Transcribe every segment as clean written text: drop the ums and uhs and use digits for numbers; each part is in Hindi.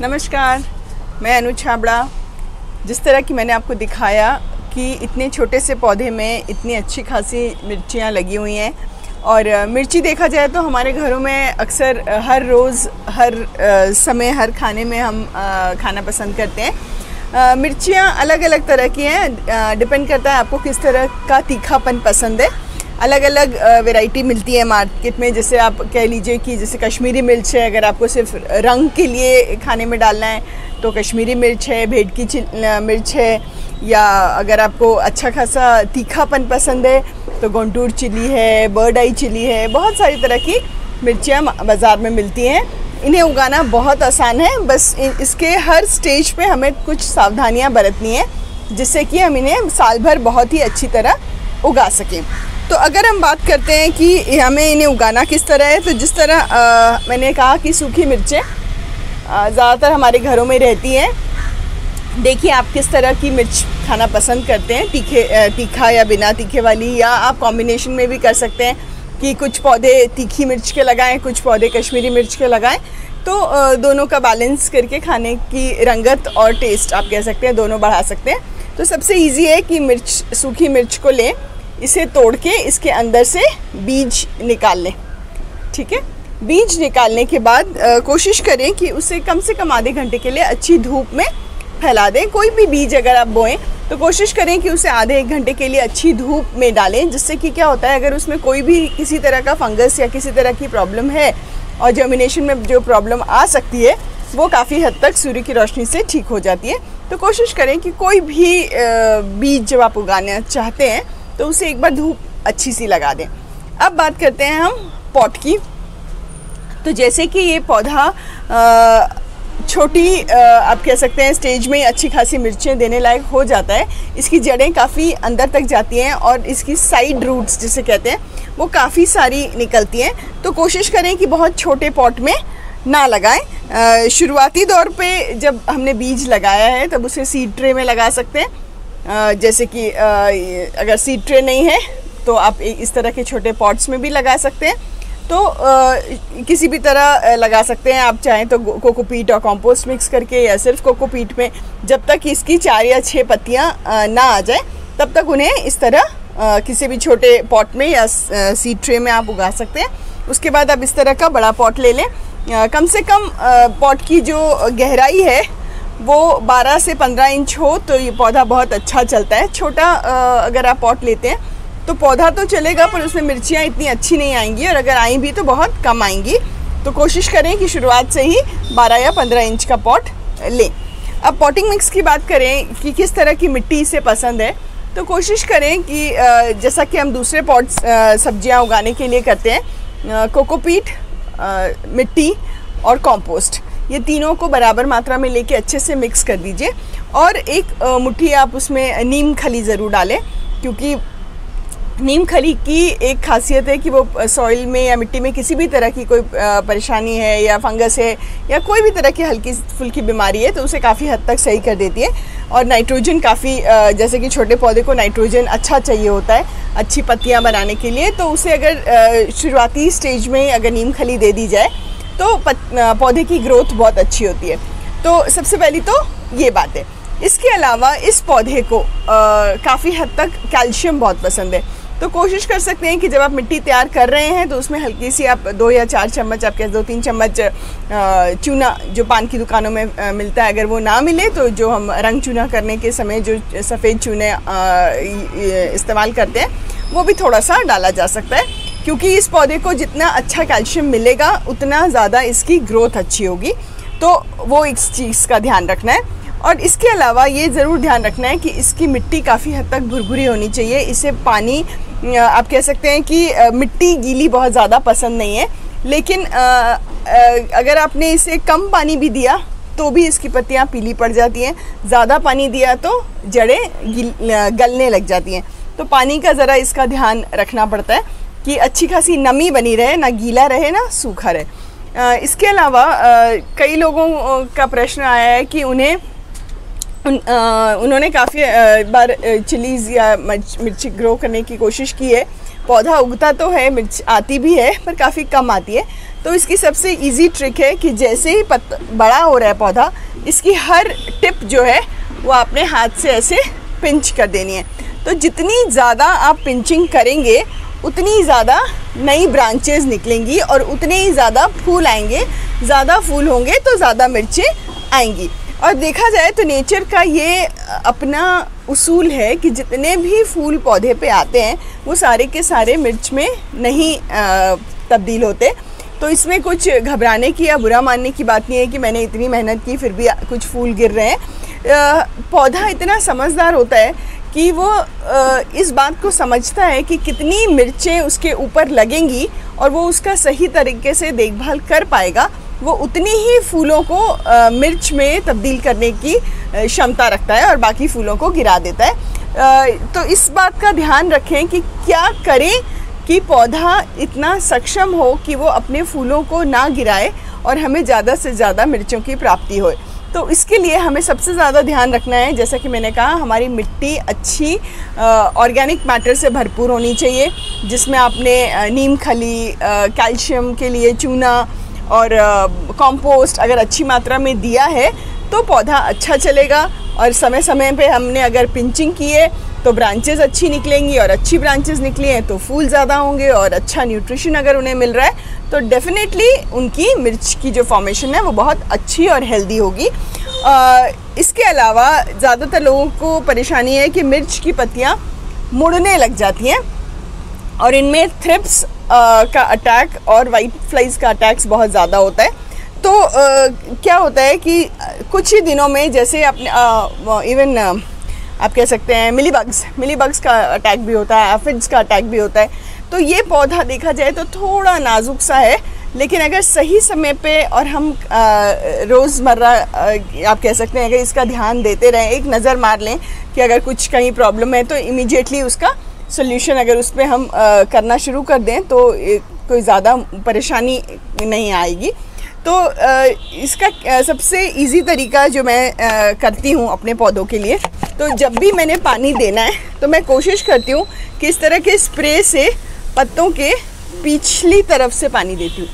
नमस्कार, मैं अनु छाबड़ा। जिस तरह की मैंने आपको दिखाया कि इतने छोटे से पौधे में इतनी अच्छी खासी मिर्चियाँ लगी हुई हैं। और मिर्ची देखा जाए तो हमारे घरों में अक्सर हर रोज़ हर समय हर खाने में हम खाना पसंद करते हैं। मिर्चियाँ अलग अलग तरह की हैं, डिपेंड करता है आपको किस तरह का तीखापन पसंद है। अलग अलग वैरायटी मिलती है मार्केट में। जैसे आप कह लीजिए कि जैसे कश्मीरी मिर्च है, अगर आपको सिर्फ रंग के लिए खाने में डालना है तो कश्मीरी मिर्च है, भेड़ की मिर्च है, या अगर आपको अच्छा खासा तीखापन पसंद है तो गुंटूर चिली है, बर्ड आई चिली है। बहुत सारी तरह की मिर्चियाँ बाज़ार में मिलती हैं। इन्हें उगाना बहुत आसान है, बस इसके हर स्टेज पे हमें कुछ सावधानियाँ बरतनी है जिससे कि हम इन्हें साल भर बहुत ही अच्छी तरह उगा सकें। तो अगर हम बात करते हैं कि हमें इन्हें उगाना किस तरह है, तो जिस तरह मैंने कहा कि सूखी मिर्चें ज़्यादातर हमारे घरों में रहती हैं। देखिए आप किस तरह की मिर्च खाना पसंद करते हैं, तीखा या बिना तीखे वाली, या आप कॉम्बिनेशन में भी कर सकते हैं कि कुछ पौधे तीखी मिर्च के लगाएं, कुछ पौधे कश्मीरी मिर्च के लगाएं। तो दोनों का बैलेंस करके खाने की रंगत और टेस्ट आप कह सकते हैं दोनों बढ़ा सकते हैं। तो सबसे ईजी है कि सूखी मिर्च को लें, इसे तोड़ के इसके अंदर से बीज निकाल लें। ठीक है, बीज निकालने के बाद कोशिश करें कि उसे कम से कम आधे घंटे के लिए अच्छी धूप में फैला दें। कोई भी बीज अगर आप बोएं तो कोशिश करें कि उसे आधे एक घंटे के लिए अच्छी धूप में डालें, जिससे कि क्या होता है, अगर उसमें कोई भी किसी तरह का फंगस या किसी तरह की प्रॉब्लम है और जर्मिनेशन में जो प्रॉब्लम आ सकती है वो काफ़ी हद तक सूर्य की रोशनी से ठीक हो जाती है। तो कोशिश करें कि कोई भी बीज जब आप उगाना चाहते हैं तो उसे एक बार धूप अच्छी सी लगा दें। अब बात करते हैं हम पॉट की। तो जैसे कि ये पौधा छोटी आप कह सकते हैं स्टेज में अच्छी खासी मिर्चें देने लायक हो जाता है। इसकी जड़ें काफ़ी अंदर तक जाती हैं और इसकी साइड रूट्स जिसे कहते हैं वो काफ़ी सारी निकलती हैं। तो कोशिश करें कि बहुत छोटे पॉट में ना लगाएं। शुरुआती दौर पे जब हमने बीज लगाया है तब उसे सीड ट्रे में लगा सकते हैं। जैसे कि अगर सीड ट्रे नहीं है तो आप इस तरह के छोटे पॉट्स में भी लगा सकते हैं। तो किसी भी तरह लगा सकते हैं। आप चाहें तो कोकोपीट और कंपोस्ट मिक्स करके, या सिर्फ कोकोपीट में, जब तक इसकी 4 या 6 पत्तियां ना आ जाए तब तक उन्हें इस तरह किसी भी छोटे पॉट में या सीड ट्रे में आप उगा सकते हैं। उसके बाद आप इस तरह का बड़ा पॉट ले लें। कम से कम पॉट की जो गहराई है वो 12 से 15 इंच हो तो ये पौधा बहुत अच्छा चलता है। छोटा अगर आप पॉट लेते हैं तो पौधा तो चलेगा पर उसमें मिर्चियाँ इतनी अच्छी नहीं आएंगी, और अगर आई भी तो बहुत कम आएंगी। तो कोशिश करें कि शुरुआत से ही 12 या 15 इंच का पॉट लें। अब पॉटिंग मिक्स की बात करें कि किस तरह की मिट्टी इसे पसंद है, तो कोशिश करें कि जैसा कि हम दूसरे पॉट्स सब्जियाँ उगाने के लिए करते हैं, कोकोपीट, मिट्टी और कंपोस्ट, ये तीनों को बराबर मात्रा में लेके अच्छे से मिक्स कर दीजिए। और एक मुट्ठी आप उसमें नीम खली ज़रूर डालें, क्योंकि नीम खली की एक खासियत है कि वो सॉइल में या मिट्टी में किसी भी तरह की कोई परेशानी है या फंगस है या कोई भी तरह की हल्की फुल्की बीमारी है तो उसे काफ़ी हद तक सही कर देती है। और नाइट्रोजन काफ़ी, जैसे कि छोटे पौधे को नाइट्रोजन अच्छा चाहिए होता है अच्छी पत्तियाँ बनाने के लिए, तो उसे अगर शुरुआती स्टेज में अगर नीम खली दे दी जाए तो पौधे की ग्रोथ बहुत अच्छी होती है। तो सबसे पहली तो ये बात है। इसके अलावा इस पौधे को काफ़ी हद तक कैल्शियम बहुत पसंद है। तो कोशिश कर सकते हैं कि जब आप मिट्टी तैयार कर रहे हैं तो उसमें हल्की सी आप 2 या 4 चम्मच, आप 2-3 चम्मच चूना जो पान की दुकानों में मिलता है, अगर वो ना मिले तो जो हम रंग चूना करने के समय जो सफ़ेद चूने इस्तेमाल करते हैं वो भी थोड़ा सा डाला जा सकता है, क्योंकि इस पौधे को जितना अच्छा कैल्शियम मिलेगा उतना ज़्यादा इसकी ग्रोथ अच्छी होगी। तो वो इस चीज़ का ध्यान रखना है। और इसके अलावा ये ज़रूर ध्यान रखना है कि इसकी मिट्टी काफ़ी हद तक भुरभुरी होनी चाहिए। इसे पानी, आप कह सकते हैं कि मिट्टी गीली बहुत ज़्यादा पसंद नहीं है, लेकिन अगर आपने इसे कम पानी भी दिया तो भी इसकी पत्तियाँ पीली पड़ जाती हैं। ज़्यादा पानी दिया तो जड़ें गलने लग जाती हैं। तो पानी का ज़रा इसका ध्यान रखना पड़ता है कि अच्छी खासी नमी बनी रहे, ना गीला रहे ना सूखा रहे। इसके अलावा कई लोगों का प्रश्न आया है कि उन्होंने काफ़ी बार चिलीज़ या मिर्ची ग्रो करने की कोशिश की है। पौधा उगता तो है, मिर्च आती भी है पर काफ़ी कम आती है। तो इसकी सबसे इजी ट्रिक है कि जैसे ही बड़ा हो रहा है पौधा, इसकी हर टिप जो है वो अपने हाथ से ऐसे पिंच कर देनी है। तो जितनी ज़्यादा आप पिंचिंग करेंगे उतनी ज़्यादा नई ब्रांचेस निकलेंगी और उतने ही ज़्यादा फूल आएंगे। ज़्यादा फूल होंगे तो ज़्यादा मिर्चें आएंगी। और देखा जाए तो नेचर का ये अपना उसूल है कि जितने भी फूल पौधे पे आते हैं वो सारे के सारे मिर्च में नहीं तब्दील होते। तो इसमें कुछ घबराने की या बुरा मानने की बात नहीं है कि मैंने इतनी मेहनत की फिर भी कुछ फूल गिर रहे हैं। पौधा इतना समझदार होता है कि वो इस बात को समझता है कि कितनी मिर्चें उसके ऊपर लगेंगी और वो उसका सही तरीके से देखभाल कर पाएगा, वो उतनी ही फूलों को मिर्च में तब्दील करने की क्षमता रखता है और बाकी फूलों को गिरा देता है। तो इस बात का ध्यान रखें कि क्या करें कि पौधा इतना सक्षम हो कि वो अपने फूलों को ना गिराए और हमें ज़्यादा से ज़्यादा मिर्चों की प्राप्ति हो। तो इसके लिए हमें सबसे ज़्यादा ध्यान रखना है, जैसा कि मैंने कहा, हमारी मिट्टी अच्छी ऑर्गेनिक मैटर से भरपूर होनी चाहिए, जिसमें आपने नीम खली, कैल्शियम के लिए चूना और कंपोस्ट अगर अच्छी मात्रा में दिया है तो पौधा अच्छा चलेगा। और समय समय पे हमने अगर पिंचिंग की है तो ब्रांचेस अच्छी निकलेंगी, और अच्छी ब्रांचेस निकली हैं तो फूल ज़्यादा होंगे, और अच्छा न्यूट्रिशन अगर उन्हें मिल रहा है तो डेफिनेटली उनकी मिर्च की जो फॉर्मेशन है वो बहुत अच्छी और हेल्दी होगी। इसके अलावा ज़्यादातर लोगों को परेशानी है कि मिर्च की पत्तियाँ मुड़ने लग जाती हैं और इनमें थ्रिप्स का अटैक और वाइट फ्लाइज का अटैक्स बहुत ज़्यादा होता है। तो क्या होता है कि कुछ ही दिनों में, जैसे अपने इवन आप कह सकते हैं मिली बग्स का अटैक भी होता है, एफिड्स का अटैक भी होता है। तो ये पौधा देखा जाए तो थोड़ा नाजुक सा है, लेकिन अगर सही समय पे और हम रोज़मर्रा आप कह सकते हैं अगर इसका ध्यान देते रहें, एक नज़र मार लें कि अगर कुछ कहीं प्रॉब्लम है तो इमीडिएटली उसका सोल्यूशन अगर उस पर हम करना शुरू कर दें तो कोई ज़्यादा परेशानी नहीं आएगी। तो इसका सबसे इजी तरीका जो मैं करती हूँ अपने पौधों के लिए, तो जब भी मैंने पानी देना है तो मैं कोशिश करती हूँ कि इस तरह के स्प्रे से पत्तों के पिछली तरफ से पानी देती हूँ,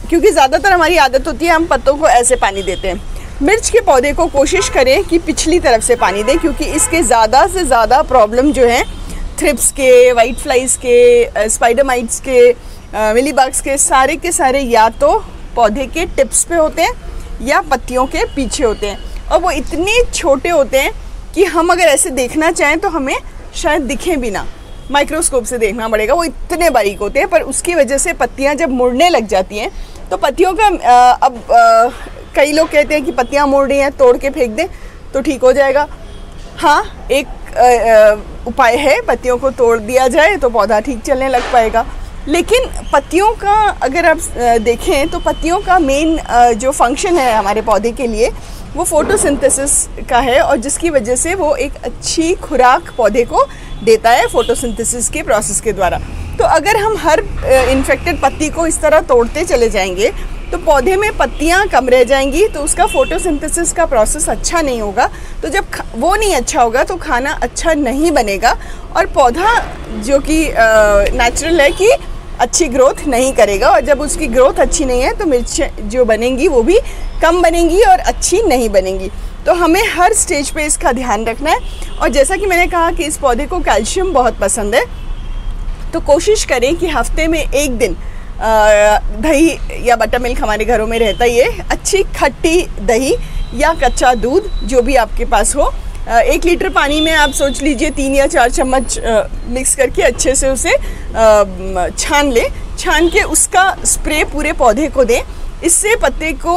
क्योंकि ज़्यादातर हमारी आदत होती है हम पत्तों को ऐसे पानी देते हैं। मिर्च के पौधे को कोशिश करें कि पिछली तरफ से पानी दें, क्योंकि इसके ज़्यादा से ज़्यादा प्रॉब्लम जो है थ्रिप्स के, वाइट फ्लाइज के, स्पाइडर माइट्स के, मिलीबग्स के सारे या तो पौधे के टिप्स पे होते हैं या पत्तियों के पीछे होते हैं, और वो इतने छोटे होते हैं कि हम अगर ऐसे देखना चाहें तो हमें शायद दिखें भी ना, माइक्रोस्कोप से देखना पड़ेगा, वो इतने बारीक होते हैं। पर उसकी वजह से पत्तियां जब मुड़ने लग जाती हैं तो पत्तियों का कई लोग कहते हैं कि पत्तियां मुड़ रही हैं तोड़ के फेंक दें तो ठीक हो जाएगा। हाँ, एक उपाय है, पत्तियों को तोड़ दिया जाए तो पौधा ठीक चलने लग पाएगा। लेकिन पत्तियों का अगर आप देखें तो पत्तियों का मेन जो फंक्शन है हमारे पौधे के लिए वो फोटोसिंथेसिस का है, और जिसकी वजह से वो एक अच्छी खुराक पौधे को देता है फोटोसिंथेसिस के प्रोसेस के द्वारा। तो अगर हम हर इन्फेक्टेड पत्ती को इस तरह तोड़ते चले जाएंगे तो पौधे में पत्तियां कम रह जाएंगी, तो उसका फोटोसिंथेसिस का प्रोसेस अच्छा नहीं होगा। तो जब वो नहीं अच्छा होगा तो खाना अच्छा नहीं बनेगा, और पौधा जो कि नेचुरल है कि अच्छी ग्रोथ नहीं करेगा, और जब उसकी ग्रोथ अच्छी नहीं है तो मिर्च जो बनेंगी वो भी कम बनेंगी और अच्छी नहीं बनेंगी। तो हमें हर स्टेज पे इसका ध्यान रखना है। और जैसा कि मैंने कहा कि इस पौधे को कैल्शियम बहुत पसंद है, तो कोशिश करें कि हफ्ते में एक दिन दही या बटर मिल्क हमारे घरों में रहता ही है, अच्छी खट्टी दही या कच्चा दूध जो भी आपके पास हो, 1 लीटर पानी में आप सोच लीजिए 3 या 4 चम्मच मिक्स करके अच्छे से उसे छान लें। छान के उसका स्प्रे पूरे पौधे को दें। इससे पत्ते को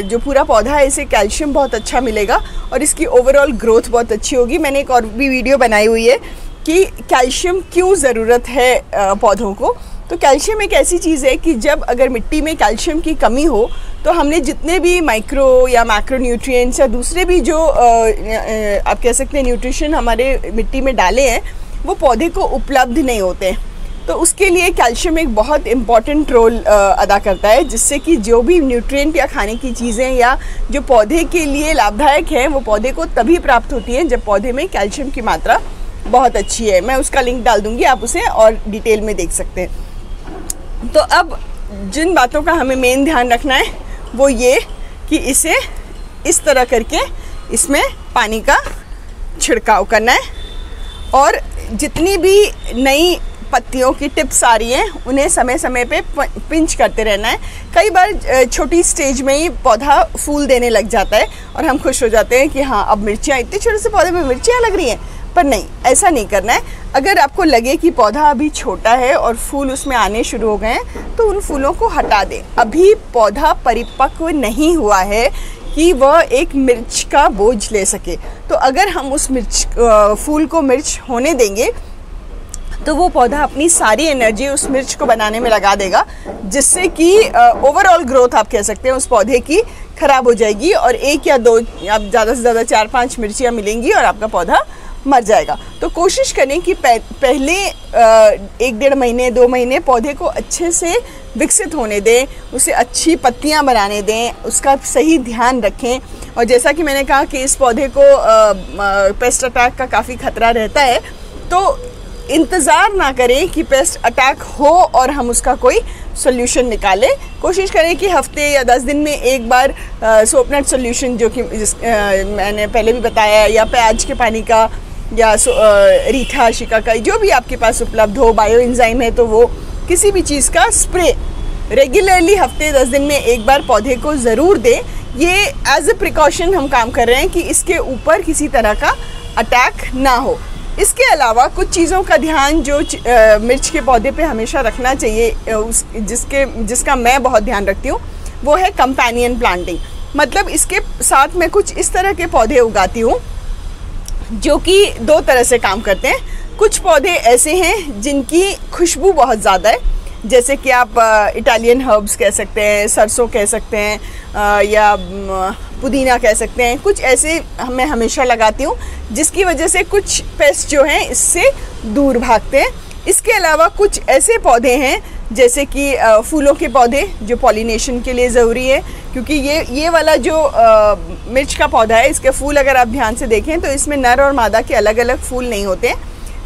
जो पूरा पौधा है इसे कैल्शियम बहुत अच्छा मिलेगा और इसकी ओवरऑल ग्रोथ बहुत अच्छी होगी। मैंने एक और भी वीडियो बनाई हुई है कि कैल्शियम क्यों ज़रूरत है पौधों को। तो कैल्शियम एक ऐसी चीज़ है कि जब अगर मिट्टी में कैल्शियम की कमी हो तो हमने जितने भी माइक्रो या मैक्रो न्यूट्रिएंट्स या दूसरे भी जो आप कह सकते हैं न्यूट्रिशन हमारे मिट्टी में डाले हैं वो पौधे को उपलब्ध नहीं होते हैं। तो उसके लिए कैल्शियम एक बहुत इम्पॉर्टेंट रोल अदा करता है, जिससे कि जो भी न्यूट्रिएंट या खाने की चीज़ें या जो पौधे के लिए लाभदायक है वो पौधे को तभी प्राप्त होती हैं जब पौधे में कैल्शियम की मात्रा बहुत अच्छी है। मैं उसका लिंक डाल दूँगी, आप उसे और डिटेल में देख सकते हैं। तो अब जिन बातों का हमें मेन ध्यान रखना है वो ये कि इसे इस तरह करके इसमें पानी का छिड़काव करना है, और जितनी भी नई पत्तियों की टिप्स आ रही हैं उन्हें समय समय पे पिंच करते रहना है। कई बार छोटी स्टेज में ही पौधा फूल देने लग जाता है और हम खुश हो जाते हैं कि हाँ अब मिर्चियाँ, इतने छोटे से पौधे में मिर्चियाँ लग रही हैं, पर नहीं, ऐसा नहीं करना है। अगर आपको लगे कि पौधा अभी छोटा है और फूल उसमें आने शुरू हो गए हैं तो उन फूलों को हटा दें। अभी पौधा परिपक्व नहीं हुआ है कि वह एक मिर्च का बोझ ले सके। तो अगर हम उस फूल को मिर्च होने देंगे तो वो पौधा अपनी सारी एनर्जी उस मिर्च को बनाने में लगा देगा, जिससे कि ओवरऑल ग्रोथ आप कह सकते हैं उस पौधे की ख़राब हो जाएगी और 1 या 2, अब ज़्यादा से ज़्यादा 4-5 मिर्चियाँ मिलेंगी और आपका पौधा मर जाएगा। तो कोशिश करें कि पहले 1-1.5 महीने 2 महीने पौधे को अच्छे से विकसित होने दें, उसे अच्छी पत्तियां बनाने दें, उसका सही ध्यान रखें। और जैसा कि मैंने कहा कि इस पौधे को पेस्ट अटैक का काफ़ी खतरा रहता है, तो इंतज़ार ना करें कि पेस्ट अटैक हो और हम उसका कोई सोल्यूशन निकालें। कोशिश करें कि हफ्ते या 10 दिन में एक बार सोपनेट सोल्यूशन, जो कि मैंने पहले भी बताया, या प्याज के पानी का या रीठा शिकाकाई जो भी आपके पास उपलब्ध हो, बायो एंजाइम है तो वो किसी भी चीज़ का स्प्रे रेगुलरली हफ्ते 10 दिन में एक बार पौधे को ज़रूर दें। ये एज ए प्रिकॉशन हम काम कर रहे हैं कि इसके ऊपर किसी तरह का अटैक ना हो। इसके अलावा कुछ चीज़ों का ध्यान जो मिर्च के पौधे पे हमेशा रखना चाहिए, जिसका मैं बहुत ध्यान रखती हूँ, वो है कंपेनियन प्लांटिंग। मतलब इसके साथ मैं कुछ इस तरह के पौधे उगाती हूँ जो कि 2 तरह से काम करते हैं। कुछ पौधे ऐसे हैं जिनकी खुशबू बहुत ज़्यादा है, जैसे कि आप इटालियन हर्ब्स कह सकते हैं, सरसों कह सकते हैं, या पुदीना कह सकते हैं। कुछ ऐसे मैं हमेशा लगाती हूँ जिसकी वजह से कुछ पेस्ट जो हैं इससे दूर भागते हैं। इसके अलावा कुछ ऐसे पौधे हैं जैसे कि फूलों के पौधे जो पॉलिनेशन के लिए ज़रूरी है, क्योंकि ये वाला जो मिर्च का पौधा है, इसके फूल अगर आप ध्यान से देखें तो इसमें नर और मादा के अलग अलग फूल नहीं होते हैं,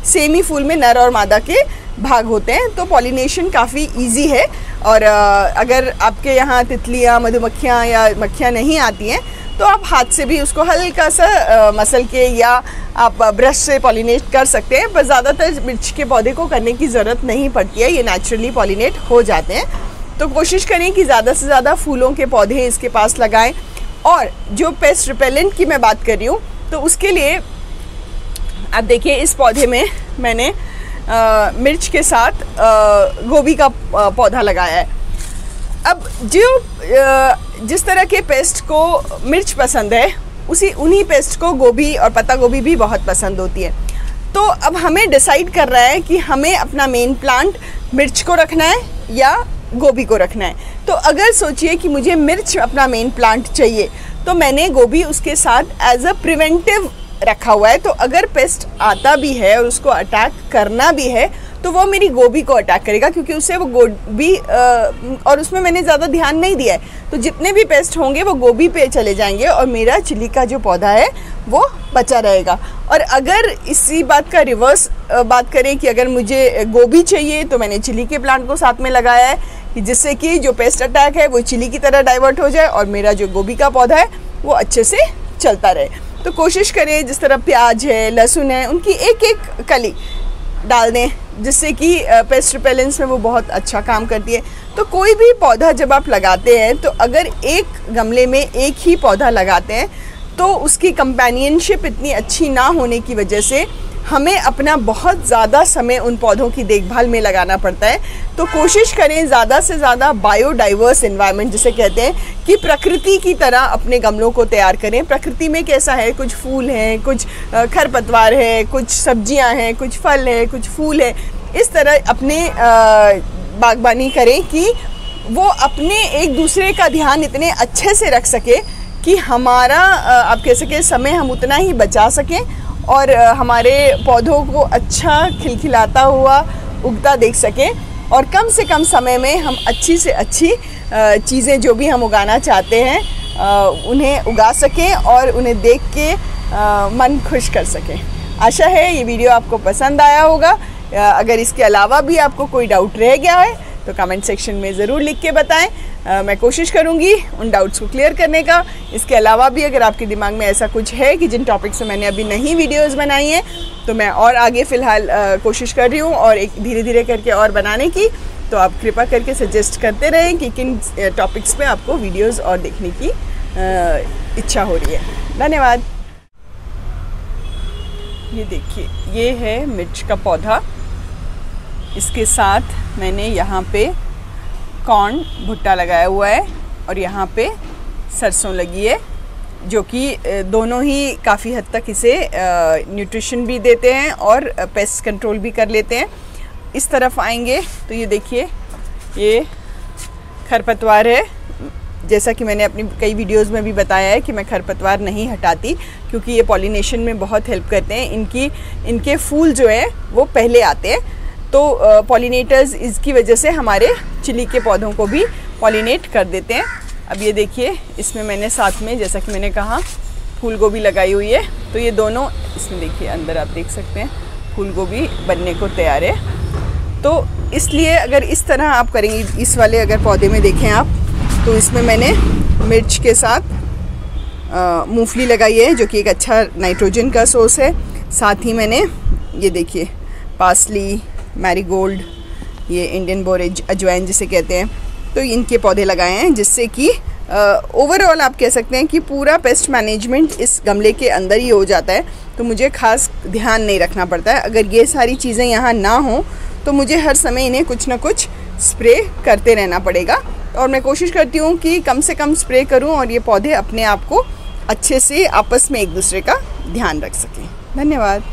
सेम ही फूल में नर और मादा के भाग होते हैं। तो पॉलिनेशन काफ़ी इजी है। और अगर आपके यहाँ तितलियाँ, मधुमक्खियाँ या मक्खियाँ नहीं आती हैं तो आप हाथ से भी उसको हल्का सा मसल के या आप ब्रश से पॉलिनेट कर सकते हैं, पर ज़्यादातर मिर्च के पौधे को करने की ज़रूरत नहीं पड़ती है, ये नेचुरली पॉलिनेट हो जाते हैं। तो कोशिश करें कि ज़्यादा से ज़्यादा फूलों के पौधे इसके पास लगाएं। और जो पेस्ट रिपेलेंट की मैं बात कर रही हूँ, तो उसके लिए आप देखिए इस पौधे में मैंने मिर्च के साथ गोभी का पौधा लगाया है। अब जिस तरह के पेस्ट को मिर्च पसंद है, उन्हीं पेस्ट को गोभी और पत्ता गोभी भी बहुत पसंद होती है। तो अब हमें डिसाइड कर रहा है कि हमें अपना मेन प्लांट मिर्च को रखना है या गोभी को रखना है। तो अगर सोचिए कि मुझे मिर्च अपना मेन प्लांट चाहिए, तो मैंने गोभी उसके साथ एज अ प्रिवेंटिव रखा हुआ है। तो अगर पेस्ट आता भी है और उसको अटैक करना भी है तो वो मेरी गोभी को अटैक करेगा, क्योंकि उससे वो गोभी और उसमें मैंने ज़्यादा ध्यान नहीं दिया है। तो जितने भी पेस्ट होंगे वो गोभी पे चले जाएंगे और मेरा चिली का जो पौधा है वो बचा रहेगा। और अगर इसी बात का रिवर्स बात करें कि अगर मुझे गोभी चाहिए तो मैंने चिली के प्लांट को साथ में लगाया है, कि जिससे कि जो पेस्ट अटैक है वो चिली की तरह डाइवर्ट हो जाए और मेरा जो गोभी का पौधा है वो अच्छे से चलता रहे। तो कोशिश करें जिस तरह प्याज है, लहसुन है, उनकी एक एक कली डाल दें, जिससे कि पेस्ट रिपेलेंस में वो बहुत अच्छा काम करती है। तो कोई भी पौधा जब आप लगाते हैं, तो अगर एक गमले में एक ही पौधा लगाते हैं तो उसकी कंपेनियनशिप इतनी अच्छी ना होने की वजह से हमें अपना बहुत ज़्यादा समय उन पौधों की देखभाल में लगाना पड़ता है। तो कोशिश करें ज़्यादा से ज़्यादा बायोडाइवर्स एनवायरनमेंट जिसे कहते हैं, कि प्रकृति की तरह अपने गमलों को तैयार करें। प्रकृति में कैसा है, कुछ फूल हैं, कुछ खरपतवार है, कुछ सब्जियां हैं, कुछ फल है, कुछ फूल है। इस तरह अपने बागबानी करें कि वो अपने एक दूसरे का ध्यान इतने अच्छे से रख सके कि हमारा आप कह सकें समय हम उतना ही बचा सकें और हमारे पौधों को अच्छा खिलखिलाता हुआ उगता देख सकें, और कम से कम समय में हम अच्छी से अच्छी चीज़ें जो भी हम उगाना चाहते हैं उन्हें उगा सकें और उन्हें देख के मन खुश कर सकें। आशा है ये वीडियो आपको पसंद आया होगा। अगर इसके अलावा भी आपको कोई डाउट रह गया है तो कमेंट सेक्शन में ज़रूर लिख के बताएं। मैं कोशिश करूँगी उन डाउट्स को क्लियर करने का। इसके अलावा भी अगर आपके दिमाग में ऐसा कुछ है कि जिन टॉपिक से मैंने अभी नहीं वीडियोस बनाई हैं, तो मैं और आगे फ़िलहाल कोशिश कर रही हूँ और एक धीरे धीरे करके और बनाने की। तो आप कृपा करके सजेस्ट करते रहें कि किन टॉपिक्स पे आपको वीडियोस और देखने की इच्छा हो रही है। धन्यवाद। ये देखिए, ये है मिर्च का पौधा। इसके साथ मैंने यहाँ पे कॉर्न भुट्टा लगाया हुआ है और यहाँ पे सरसों लगी है, जो कि दोनों ही काफ़ी हद तक इसे न्यूट्रिशन भी देते हैं और पेस्ट कंट्रोल भी कर लेते हैं। इस तरफ आएंगे तो ये देखिए, ये खरपतवार है। जैसा कि मैंने अपनी कई वीडियोस में भी बताया है कि मैं खरपतवार नहीं हटाती, क्योंकि ये पॉलिनेशन में बहुत हेल्प करते हैं। इनके फूल जो है वो पहले आते हैं, तो पॉलिनेटर्स इसकी वजह से हमारे चिली के पौधों को भी पॉलिनेट कर देते हैं। अब ये देखिए, इसमें मैंने साथ में, जैसा कि मैंने कहा, फूल गोभी लगाई हुई है। तो ये दोनों, इसमें देखिए अंदर आप देख सकते हैं फूल गोभी बनने को तैयार है। तो इसलिए अगर इस तरह आप करेंगे, इस वाले अगर पौधे में देखें आप, तो इसमें मैंने मिर्च के साथ मूंगफली लगाई है, जो कि एक अच्छा नाइट्रोजन का सोर्स है। साथ ही मैंने ये देखिए पार्सली, मैरीगोल्ड, ये इंडियन बोरेज अजवाइन जिसे कहते हैं, तो इनके पौधे लगाए हैं, जिससे कि ओवरऑल आप कह सकते हैं कि पूरा पेस्ट मैनेजमेंट इस गमले के अंदर ही हो जाता है। तो मुझे खास ध्यान नहीं रखना पड़ता है। अगर ये सारी चीज़ें यहाँ ना हो तो मुझे हर समय इन्हें कुछ ना कुछ स्प्रे करते रहना पड़ेगा, और मैं कोशिश करती हूँ कि कम से कम स्प्रे करूँ और ये पौधे अपने आप को अच्छे से आपस में एक दूसरे का ध्यान रख सकें। धन्यवाद।